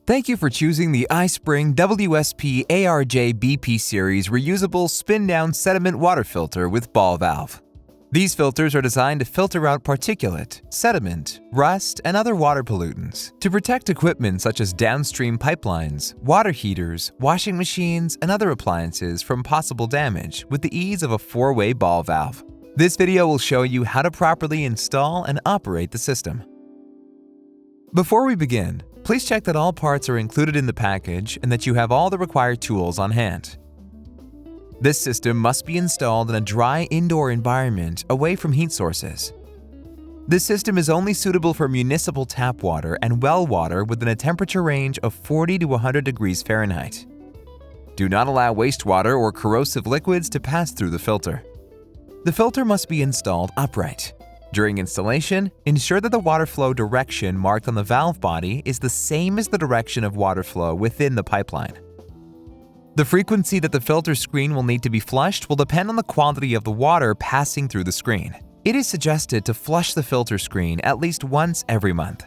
Thank you for choosing the iSpring WSPARJ-BP Series reusable spin-down sediment water filter with ball valve. These filters are designed to filter out particulate, sediment, rust, and other water pollutants to protect equipment such as downstream pipelines, water heaters, washing machines, and other appliances from possible damage with the ease of a 4-way ball valve. This video will show you how to properly install and operate the system. Before we begin, please check that all parts are included in the package and that you have all the required tools on hand. This system must be installed in a dry indoor environment away from heat sources. This system is only suitable for municipal tap water and well water within a temperature range of 40 to 100 degrees Fahrenheit. Do not allow wastewater or corrosive liquids to pass through the filter. The filter must be installed upright. During installation, ensure that the water flow direction marked on the valve body is the same as the direction of water flow within the pipeline. The frequency that the filter screen will need to be flushed will depend on the quality of the water passing through the screen. It is suggested to flush the filter screen at least once every month.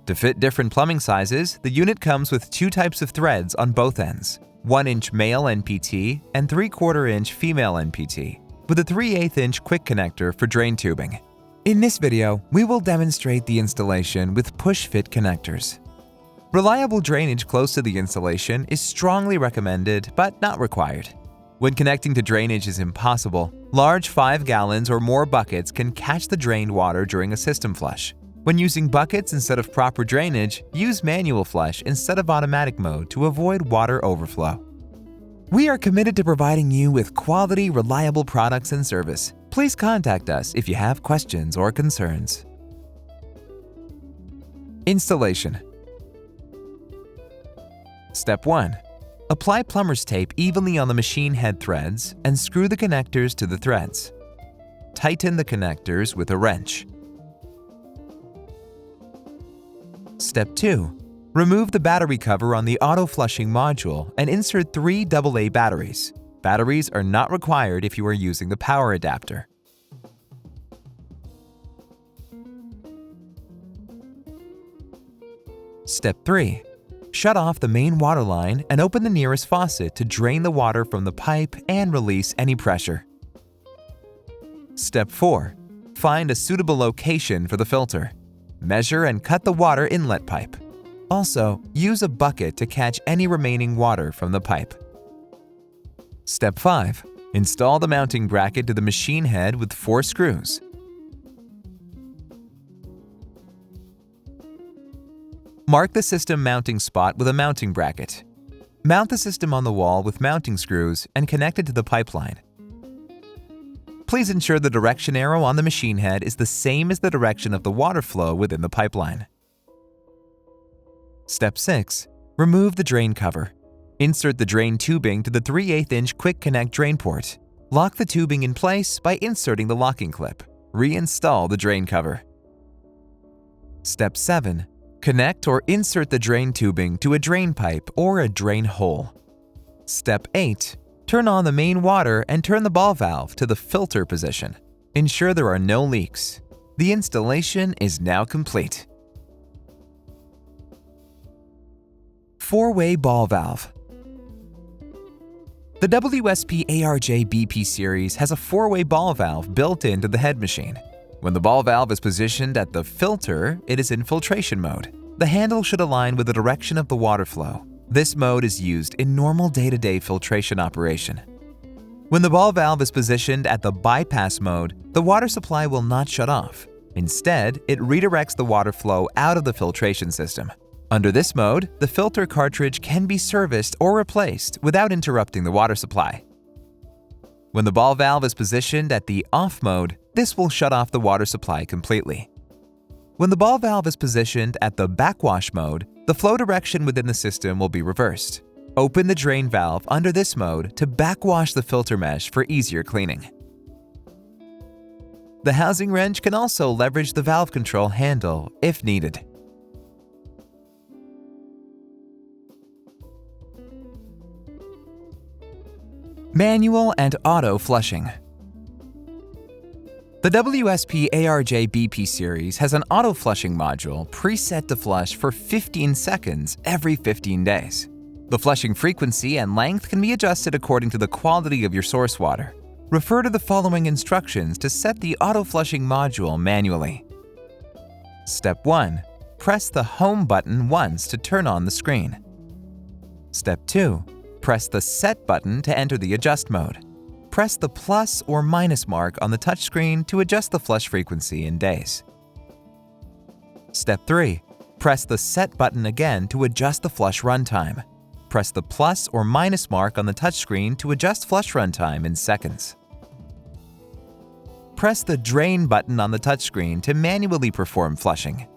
To fit different plumbing sizes, the unit comes with 2 types of threads on both ends, 1-inch male NPT and 3/4-inch female NPT, with a 3/8-inch quick connector for drain tubing. In this video, we will demonstrate the installation with push-fit connectors. Reliable drainage close to the installation is strongly recommended but not required. When connecting to drainage is impossible, large 5 gallons or more buckets can catch the drained water during a system flush. When using buckets instead of proper drainage, use manual flush instead of automatic mode to avoid water overflow. We are committed to providing you with quality, reliable products and service. Please contact us if you have questions or concerns. Installation. Step 1. Apply plumber's tape evenly on the machine head threads and screw the connectors to the threads. Tighten the connectors with a wrench. Step 2. Remove the battery cover on the auto flushing module and insert 3 AA batteries. Batteries are not required if you are using the power adapter. Step 3. Shut off the main water line and open the nearest faucet to drain the water from the pipe and release any pressure. Step 4. Find a suitable location for the filter. Measure and cut the water inlet pipe. Also, use a bucket to catch any remaining water from the pipe. Step 5. Install the mounting bracket to the machine head with 4 screws. Mark the system mounting spot with a mounting bracket. Mount the system on the wall with mounting screws and connect it to the pipeline. Please ensure the direction arrow on the machine head is the same as the direction of the water flow within the pipeline. Step 6. Remove the drain cover. Insert the drain tubing to the 3/8-inch quick connect drain port. Lock the tubing in place by inserting the locking clip. Reinstall the drain cover. Step 7. Connect or insert the drain tubing to a drain pipe or a drain hole. Step 8. Turn on the main water and turn the ball valve to the filter position. Ensure there are no leaks. The installation is now complete. 4-way ball valve. The WSPARJ-BP Series has a 4-way ball valve built into the head machine. When the ball valve is positioned at the filter, it is in filtration mode. The handle should align with the direction of the water flow. This mode is used in normal day-to-day filtration operation. When the ball valve is positioned at the bypass mode, the water supply will not shut off. Instead, it redirects the water flow out of the filtration system. Under this mode, the filter cartridge can be serviced or replaced without interrupting the water supply. When the ball valve is positioned at the off mode, this will shut off the water supply completely. When the ball valve is positioned at the backwash mode, the flow direction within the system will be reversed. Open the drain valve under this mode to backwash the filter mesh for easier cleaning. The housing wrench can also leverage the valve control handle if needed. Manual and auto flushing. The WSPARJ-BP Series has an auto-flushing module preset to flush for 15 seconds every 15 days. The flushing frequency and length can be adjusted according to the quality of your source water. Refer to the following instructions to set the auto-flushing module manually. Step 1. Press the Home button once to turn on the screen. Step 2. Press the Set button to enter the adjust mode. Press the plus or minus mark on the touchscreen to adjust the flush frequency in days. Step 3. Press the Set button again to adjust the flush runtime. Press the plus or minus mark on the touchscreen to adjust flush runtime in seconds. Press the Drain button on the touchscreen to manually perform flushing.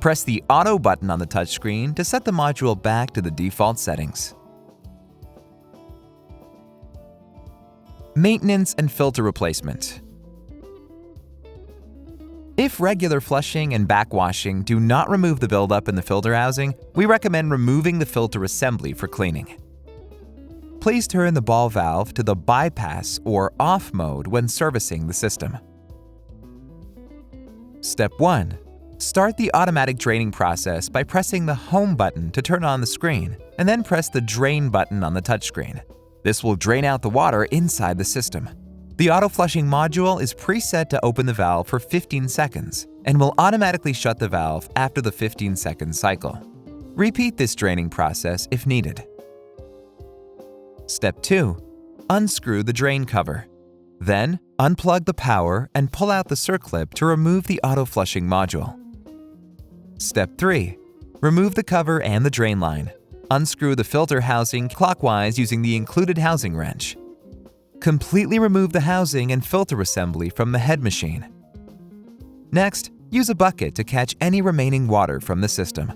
Press the Auto button on the touchscreen to set the module back to the default settings. Maintenance and filter replacement. If regular flushing and backwashing do not remove the buildup in the filter housing, we recommend removing the filter assembly for cleaning. Please turn the ball valve to the bypass or off mode when servicing the system. Step 1. Start the automatic draining process by pressing the Home button to turn on the screen, and then press the Drain button on the touchscreen. This will drain out the water inside the system. The auto-flushing module is preset to open the valve for 15 seconds and will automatically shut the valve after the 15-second cycle. Repeat this draining process if needed. Step 2. Unscrew the drain cover. Then, unplug the power and pull out the circlip to remove the auto-flushing module. Step 3. Remove the cover and the drain line. Unscrew the filter housing clockwise using the included housing wrench. Completely remove the housing and filter assembly from the head machine. Next, use a bucket to catch any remaining water from the system.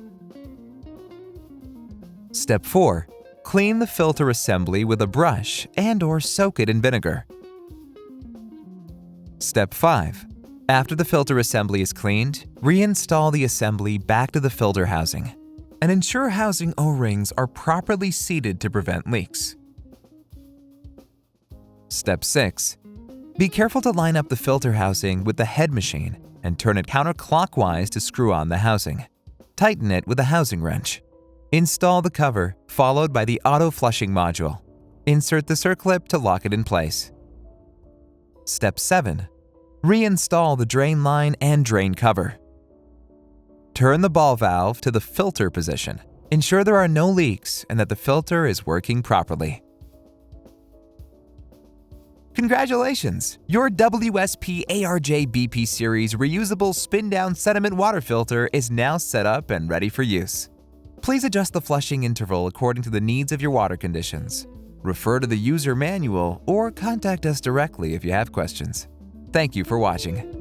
Step 4. Clean the filter assembly with a brush and/or soak it in vinegar. Step 5. After the filter assembly is cleaned, reinstall the assembly back to the filter housing and ensure housing O-rings are properly seated to prevent leaks. Step 6. Be careful to line up the filter housing with the head machine and turn it counterclockwise to screw on the housing. Tighten it with a housing wrench. Install the cover, followed by the auto-flushing module. Insert the circlip to lock it in place. Step 7. Reinstall the drain line and drain cover. Turn the ball valve to the filter position. Ensure there are no leaks and that the filter is working properly. Congratulations! Your WSPARJ-BP Series reusable spin-down sediment water filter is now set up and ready for use. Please adjust the flushing interval according to the needs of your water conditions. Refer to the user manual or contact us directly if you have questions. Thank you for watching.